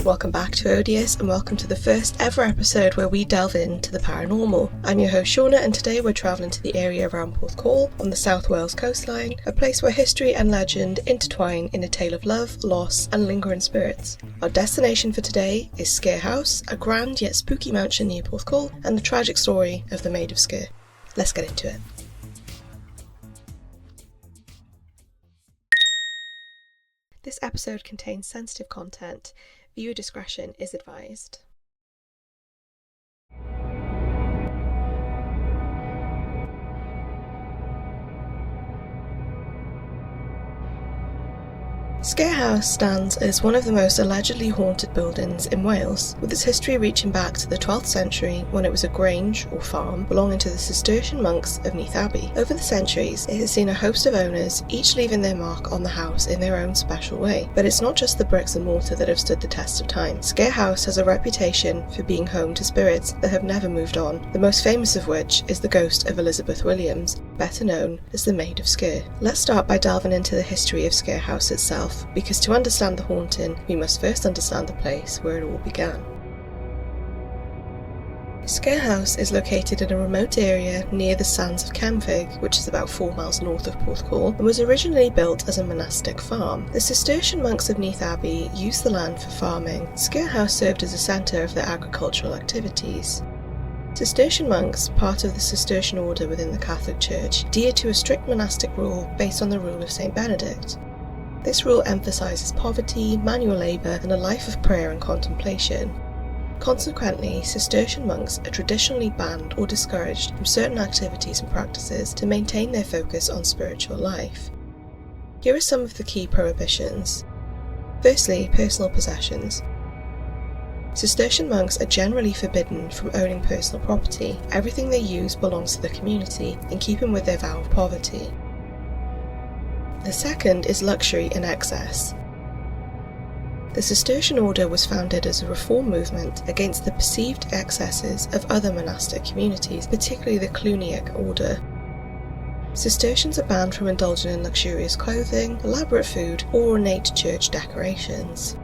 Welcome back to Odious, and welcome to the first ever episode where we delve into the paranormal. I'm your host Shauna, and today we're travelling to the area around Porthcawl on the South Wales coastline, a place where history and legend intertwine in a tale of love, loss and lingering spirits. Our destination for today is Sker House, a grand yet spooky mansion near Porthcawl, and the tragic story of the Maid of Sker. Let's get into it. This episode contains sensitive content. Viewer discretion is advised. Sker House stands as one of the most allegedly haunted buildings in Wales, with its history reaching back to the 12th century when it was a grange or farm belonging to the Cistercian monks of Neath Abbey. Over the centuries, it has seen a host of owners, each leaving their mark on the house in their own special way. But it's not just the bricks and mortar that have stood the test of time. Sker House has a reputation for being home to spirits that have never moved on, the most famous of which is the ghost of Elizabeth Williams, better known as the Maid of Sker. Let's start by delving into the history of Sker House itself, because to understand the haunting, we must first understand the place where it all began. Sker House is located in a remote area near the sands of Kenfig, which is about 4 miles north of Porthcawl, and was originally built as a monastic farm. The Cistercian monks of Neath Abbey used the land for farming. Sker House served as a centre of their agricultural activities. Cistercian monks, part of the Cistercian order within the Catholic Church, adhered to a strict monastic rule based on the rule of St. Benedict. This rule emphasises poverty, manual labour, and a life of prayer and contemplation. Consequently, Cistercian monks are traditionally banned or discouraged from certain activities and practices to maintain their focus on spiritual life. Here are some of the key prohibitions. Firstly, personal possessions. Cistercian monks are generally forbidden from owning personal property. Everything they use belongs to the community, in keeping with their vow of poverty. The second is luxury and excess. The Cistercian order was founded as a reform movement against the perceived excesses of other monastic communities, particularly the Cluniac order. Cistercians are banned from indulging in luxurious clothing, elaborate food, or ornate church decorations.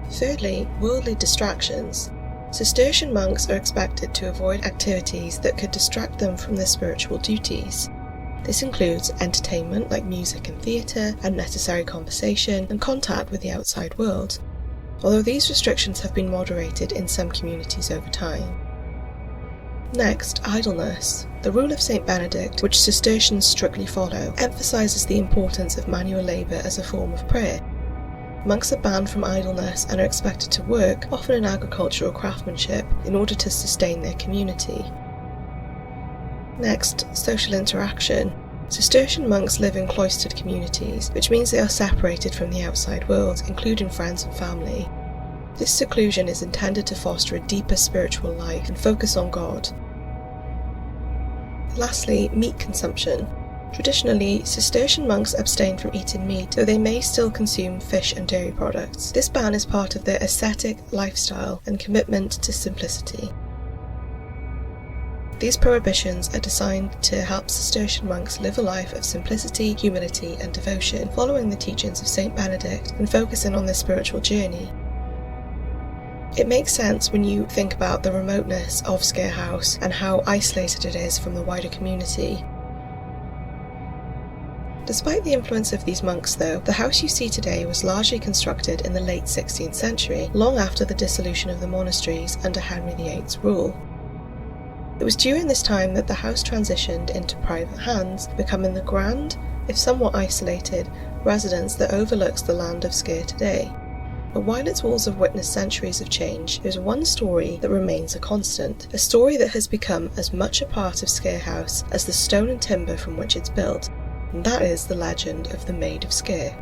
Thirdly, worldly distractions. Cistercian monks are expected to avoid activities that could distract them from their spiritual duties. This includes entertainment like music and theatre, unnecessary conversation, and contact with the outside world, although these restrictions have been moderated in some communities over time. Next, idleness. The rule of St. Benedict, which Cistercians strictly follow, emphasises the importance of manual labour as a form of prayer. Monks are banned from idleness and are expected to work, often in agriculture or craftsmanship, in order to sustain their community. Next, social interaction. Cistercian monks live in cloistered communities, which means they are separated from the outside world, including friends and family. This seclusion is intended to foster a deeper spiritual life and focus on God. Lastly, meat consumption. Traditionally, Cistercian monks abstain from eating meat, though they may still consume fish and dairy products. This ban is part of their ascetic lifestyle and commitment to simplicity. These prohibitions are designed to help Cistercian monks live a life of simplicity, humility and devotion, following the teachings of St. Benedict and focusing on their spiritual journey. It makes sense when you think about the remoteness of Sker House and how isolated it is from the wider community. Despite the influence of these monks though, the house you see today was largely constructed in the late 16th century, long after the dissolution of the monasteries under Henry VIII's rule. It was during this time that the house transitioned into private hands, becoming the grand, if somewhat isolated, residence that overlooks the land of Sker today. But while its walls have witnessed centuries of change, there's one story that remains a constant, a story that has become as much a part of Sker House as the stone and timber from which it's built, and that is the legend of the Maid of Sker.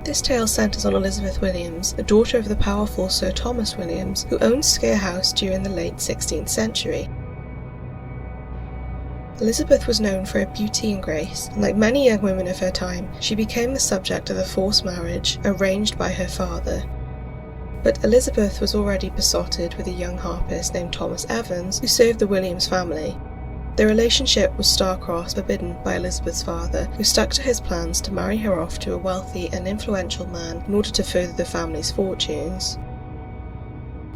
This tale centres on Elizabeth Williams, the daughter of the powerful Sir Thomas Williams, who owned Sker House during the late 16th century. Elizabeth was known for her beauty and grace, and like many young women of her time, she became the subject of a forced marriage arranged by her father. But Elizabeth was already besotted with a young harpist named Thomas Evans, who served the Williams family. Their relationship was star-crossed, forbidden by Elizabeth's father, who stuck to his plans to marry her off to a wealthy and influential man in order to further the family's fortunes.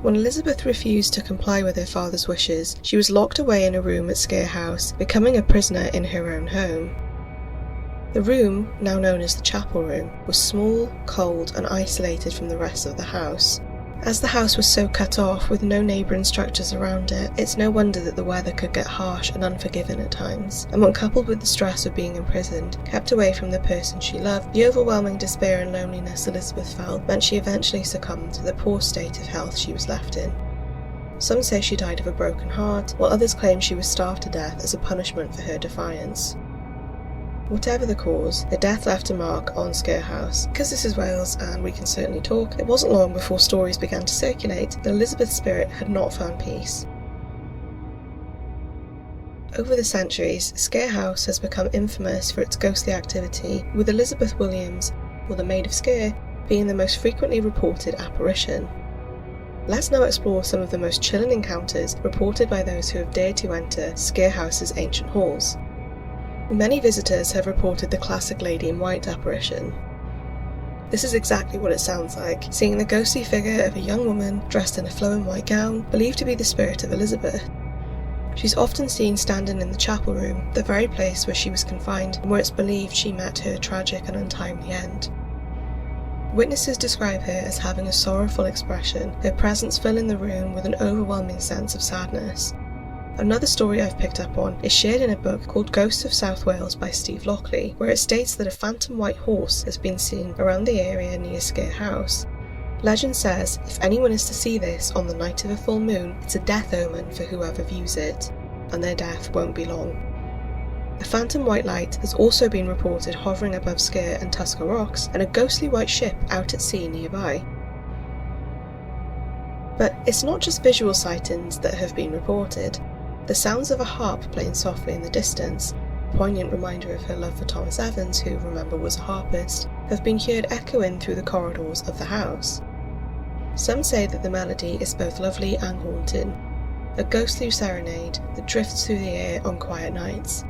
When Elizabeth refused to comply with her father's wishes, she was locked away in a room at Sker House, becoming a prisoner in her own home. The room, now known as the chapel room, was small, cold, and isolated from the rest of the house. As the house was so cut off with no neighbouring structures around it, it's no wonder that the weather could get harsh and unforgiving at times, and when coupled with the stress of being imprisoned, kept away from the person she loved, the overwhelming despair and loneliness Elizabeth felt meant she eventually succumbed to the poor state of health she was left in. Some say she died of a broken heart, while others claim she was starved to death as a punishment for her defiance. Whatever the cause, the death left a mark on Sker House. Because this is Wales and we can certainly talk, it wasn't long before stories began to circulate that Elizabeth's spirit had not found peace. Over the centuries, Sker House has become infamous for its ghostly activity, with Elizabeth Williams, or the Maid of Sker, being the most frequently reported apparition. Let's now explore some of the most chilling encounters reported by those who have dared to enter Sker House's ancient halls. Many visitors have reported the classic Lady in White apparition. This is exactly what it sounds like, seeing the ghostly figure of a young woman dressed in a flowing white gown, believed to be the spirit of Elizabeth. She's often seen standing in the chapel room, the very place where she was confined and where it's believed she met her tragic and untimely end. Witnesses describe her as having a sorrowful expression, her presence filling the room with an overwhelming sense of sadness. Another story I've picked up on is shared in a book called Ghosts of South Wales by Steve Lockley, where it states that a phantom white horse has been seen around the area near Sker House. Legend says if anyone is to see this on the night of a full moon, it's a death omen for whoever views it, and their death won't be long. A phantom white light has also been reported hovering above Sker and Tusker Rocks, and a ghostly white ship out at sea nearby. But it's not just visual sightings that have been reported. The sounds of a harp playing softly in the distance, a poignant reminder of her love for Thomas Evans, who, remember, was a harpist, have been heard echoing through the corridors of the house. Some say that the melody is both lovely and haunting, a ghostly serenade that drifts through the air on quiet nights.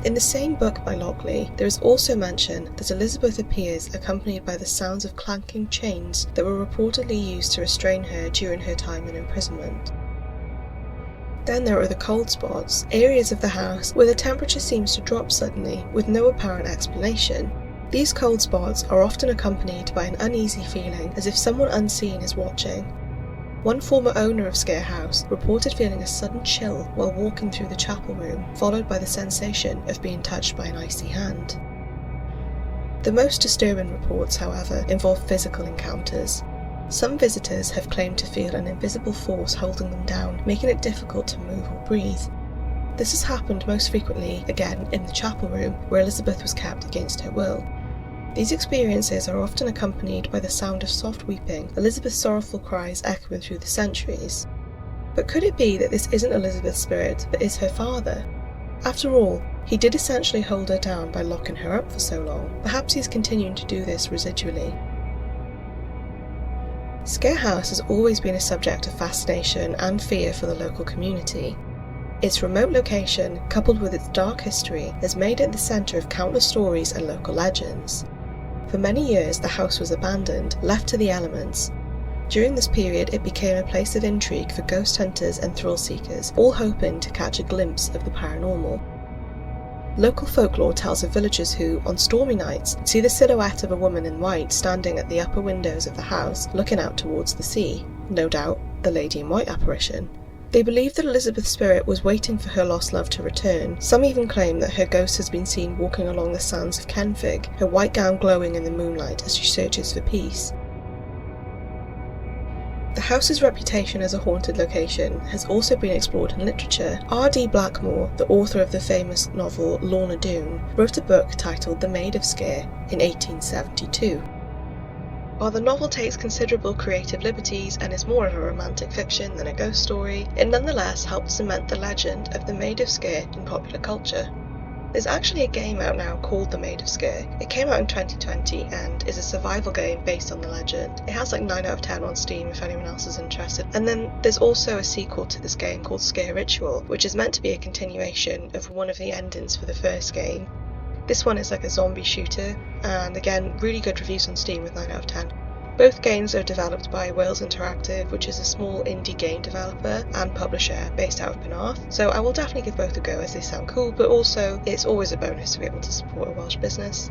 In the same book by Lockley, there is also mention that Elizabeth appears accompanied by the sounds of clanking chains that were reportedly used to restrain her during her time in imprisonment. Then there are the cold spots, areas of the house where the temperature seems to drop suddenly with no apparent explanation. These cold spots are often accompanied by an uneasy feeling as if someone unseen is watching. One former owner of Sker House reported feeling a sudden chill while walking through the chapel room, followed by the sensation of being touched by an icy hand. The most disturbing reports, however, involve physical encounters. Some visitors have claimed to feel an invisible force holding them down, making it difficult to move or breathe. This has happened most frequently, again, in the chapel room, where Elizabeth was kept against her will. These experiences are often accompanied by the sound of soft weeping, Elizabeth's sorrowful cries echoing through the centuries. But could it be that this isn't Elizabeth's spirit, but is her father? After all, he did essentially hold her down by locking her up for so long. Perhaps he's continuing to do this residually. Sker House has always been a subject of fascination and fear for the local community. Its remote location, coupled with its dark history, has made it the centre of countless stories and local legends. For many years, the house was abandoned, left to the elements. During this period, it became a place of intrigue for ghost hunters and thrill seekers, all hoping to catch a glimpse of the paranormal. Local folklore tells of villagers who, on stormy nights, see the silhouette of a woman in white standing at the upper windows of the house, looking out towards the sea. No doubt, the Lady in White apparition. They believe that Elizabeth's spirit was waiting for her lost love to return. Some even claim that her ghost has been seen walking along the sands of Kenfig, her white gown glowing in the moonlight as she searches for peace. The house's reputation as a haunted location has also been explored in literature. R.D. Blackmore, the author of the famous novel Lorna Doone, wrote a book titled The Maid of Sker in 1872. While the novel takes considerable creative liberties and is more of a romantic fiction than a ghost story, it nonetheless helped cement the legend of the Maid of Sker in popular culture. There's actually a game out now called The Maid of Sker. It came out in 2020 and is a survival game based on the legend. It has like 9 out of 10 on Steam if anyone else is interested. And then there's also a sequel to this game called Sker Ritual, which is meant to be a continuation of one of the endings for the first game. This one is like a zombie shooter, and again, really good reviews on Steam with 9 out of 10. Both games are developed by Wales Interactive, which is a small indie game developer and publisher based out of Penarth, so I will definitely give both a go as they sound cool, but also it's always a bonus to be able to support a Welsh business.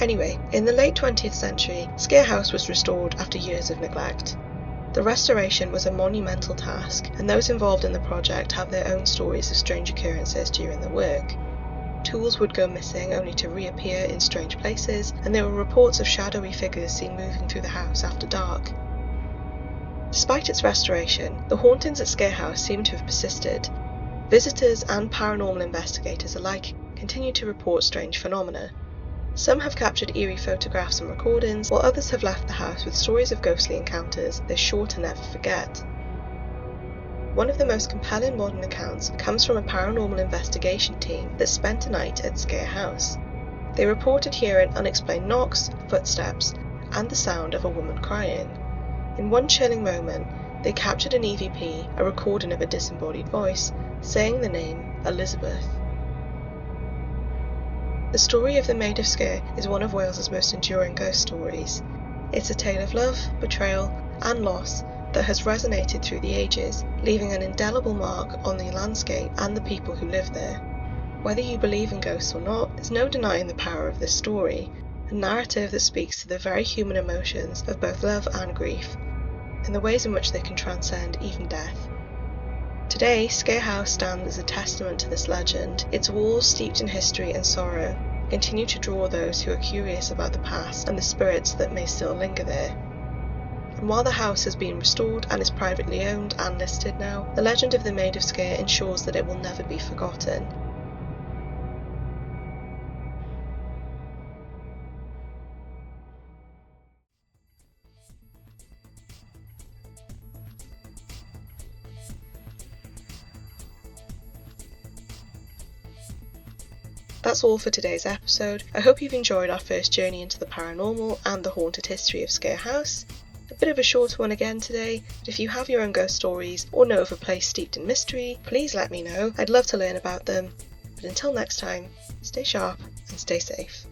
Anyway, in the late 20th century, Sker House was restored after years of neglect. The restoration was a monumental task, and those involved in the project have their own stories of strange occurrences during the work. Tools would go missing only to reappear in strange places, and there were reports of shadowy figures seen moving through the house after dark. Despite its restoration, the hauntings at Sker House seem to have persisted. Visitors and paranormal investigators alike continue to report strange phenomena. Some have captured eerie photographs and recordings, while others have left the house with stories of ghostly encounters they're sure to never forget. One of the most compelling modern accounts comes from a paranormal investigation team that spent a night at Sker House. They reported hearing unexplained knocks, footsteps, and the sound of a woman crying. In one chilling moment, they captured an EVP, a recording of a disembodied voice, saying the name Elizabeth. The story of the Maid of Sker is one of Wales's most enduring ghost stories. It's a tale of love, betrayal, and loss that has resonated through the ages, leaving an indelible mark on the landscape and the people who live there. Whether you believe in ghosts or not, there's no denying the power of this story, a narrative that speaks to the very human emotions of both love and grief, and the ways in which they can transcend even death. Today, Sker House stands as a testament to this legend. Its walls, steeped in history and sorrow, continue to draw those who are curious about the past and the spirits that may still linger there. And while the house has been restored and is privately owned and listed now, the legend of the Maid of Sker ensures that it will never be forgotten. That's all for today's episode. I hope you've enjoyed our first journey into the paranormal and the haunted history of Sker House. A bit of a shorter one again today, but if you have your own ghost stories or know of a place steeped in mystery, please let me know. I'd love to learn about them. But until next time, stay sharp and stay safe.